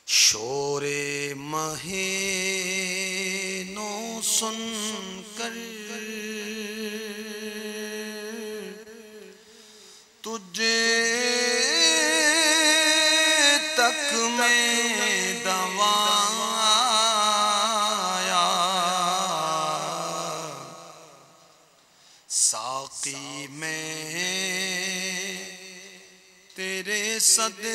शोरे महीनों सुन कर तुझे तक में दवाया, साकी में तेरे सदके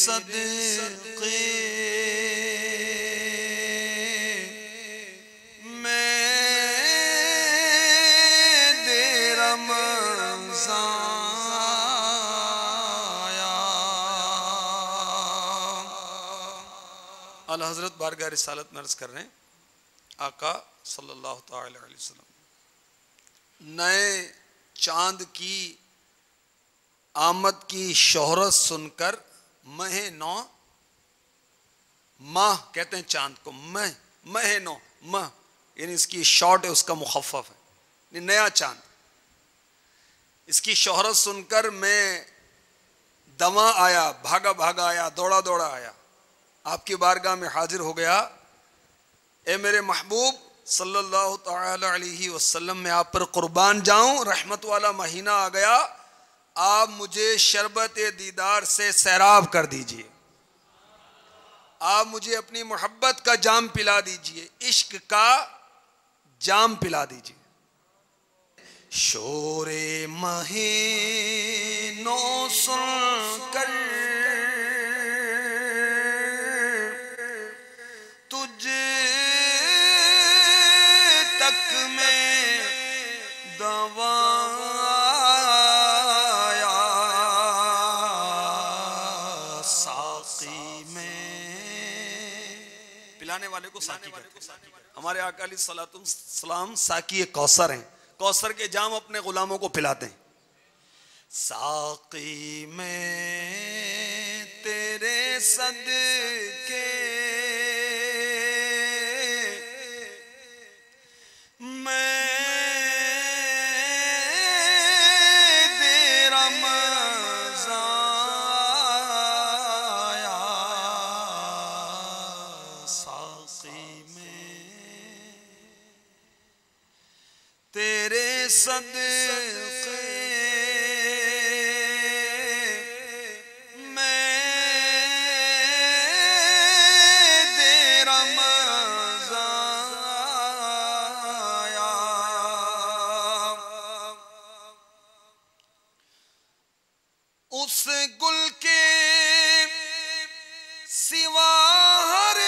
सदके मैं दे रमज़ाया। आला हज़रत बारगाह रिसालत में अर्ज़ कर रहे हैं, आका सल्लल्लाहु अलैहि वसल्लम नए चांद की आमद की शोहरत सुनकर महे नौ, माह कहते हैं चांद को, महे नौ, मह यानी इसकी शॉर्ट है, उसका मुखफ़फ़ है, नया चांद। इसकी शोहरत सुनकर मैं दवा आया, भागा भागा आया, दौड़ा दौड़ा आया, आपकी बारगाह में हाजिर हो गया। ए मेरे महबूब सल्लल्लाहु तआला अलैहि वसल्लम, मैं आप पर कुर्बान जाऊं, रहमत वाला महीना आ गया, आप मुझे शरबत दीदार से सैराब कर दीजिए, आप मुझे अपनी मोहब्बत का जाम पिला दीजिए, इश्क का जाम पिला दीजिए। शोरे महीनों सुनकर तुझे तक में दवा वाले को साकी कहते हैं। हमारे आका अलैहिस्सलातु सलाम साकी कौसर हैं, कौसर के जाम अपने गुलामों को पिलाते हैं। साकी में तेरे सदके मैं दे रमज़ाया, तेरे सदके मैं दे रमज़ाया। उस गुल के सिवा हर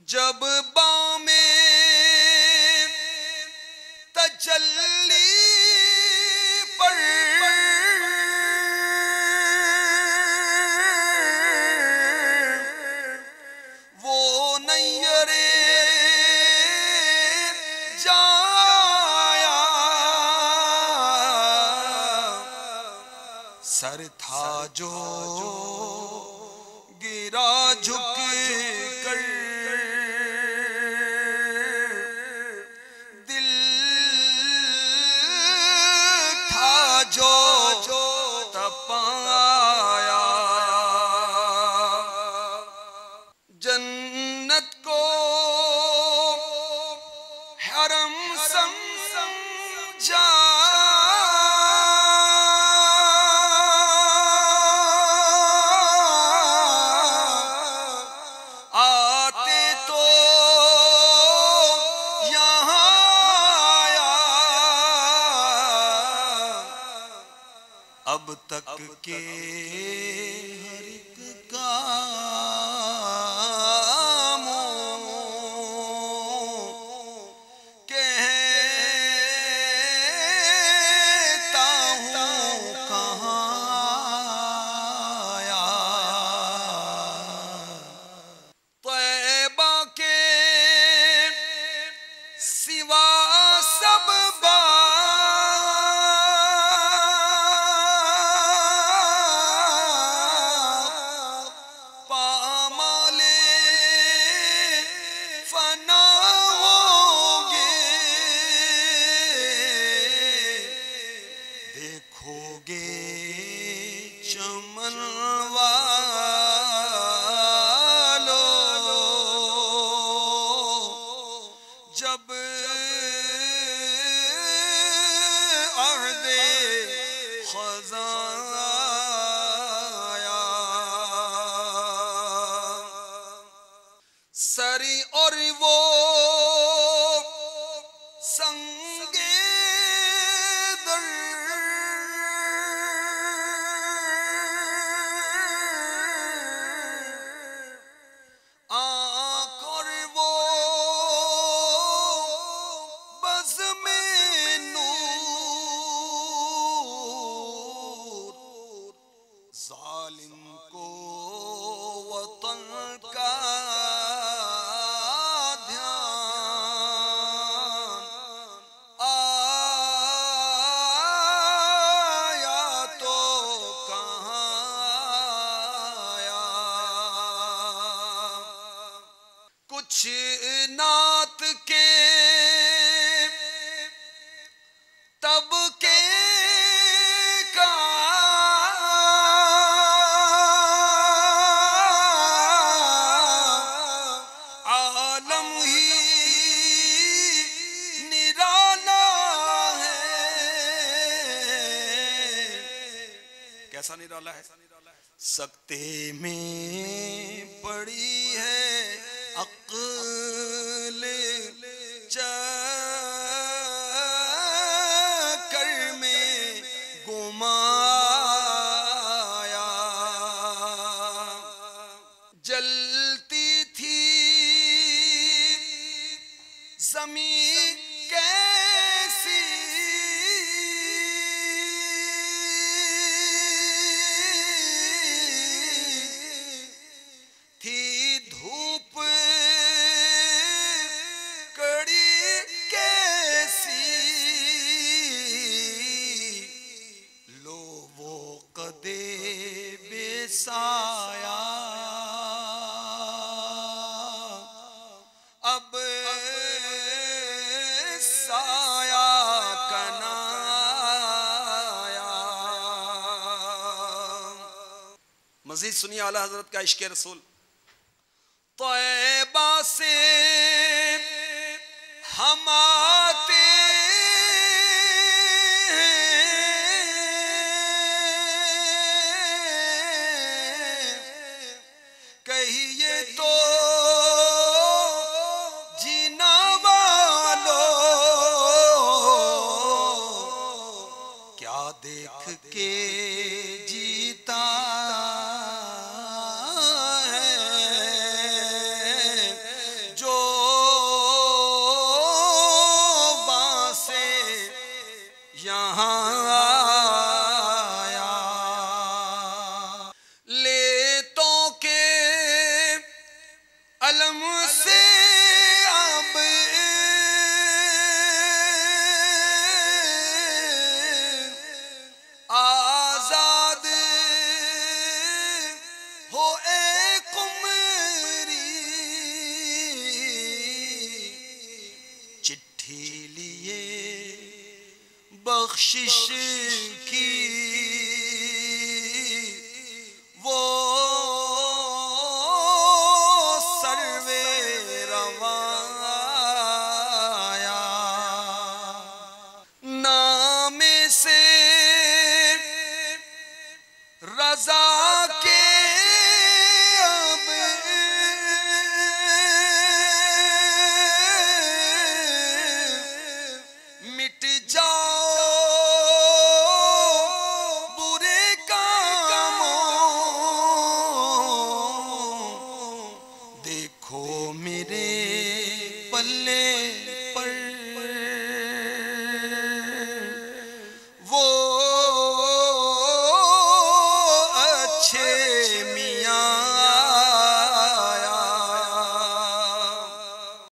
जब बामे तजल्ली पर वो नैयरे जाया, सर था जो गिरा झुक कर, जन्नत को हरम समझा, अब तक के हर एक कामों कहता हूँ कहाँ आया। तैबा के सिवा सब सरी और वो संगे दर आँख और वो बज़ में नूर जालिम को वतन का कुछ नात के तब के का आलम ही निराला है। कैसा निराला है? सकते में पड़ी है अक्ल चक्कर में गुमाया। जलती थी ज़मीं कैसी थी धूप साया अब साया कनाया। मजीद सुनिए आला हजरत का इश्क़ रसूल। तैबा से हम आते कहिए तो जीना वालों क्या देख के जीता है जो वहाँ से यहाँ आया। लेतों के अलम से अब आजाद हो ए कुमरी चिट्ठी लिए बख्शिश की वो रज़ा के अब मिट जाओ पीछे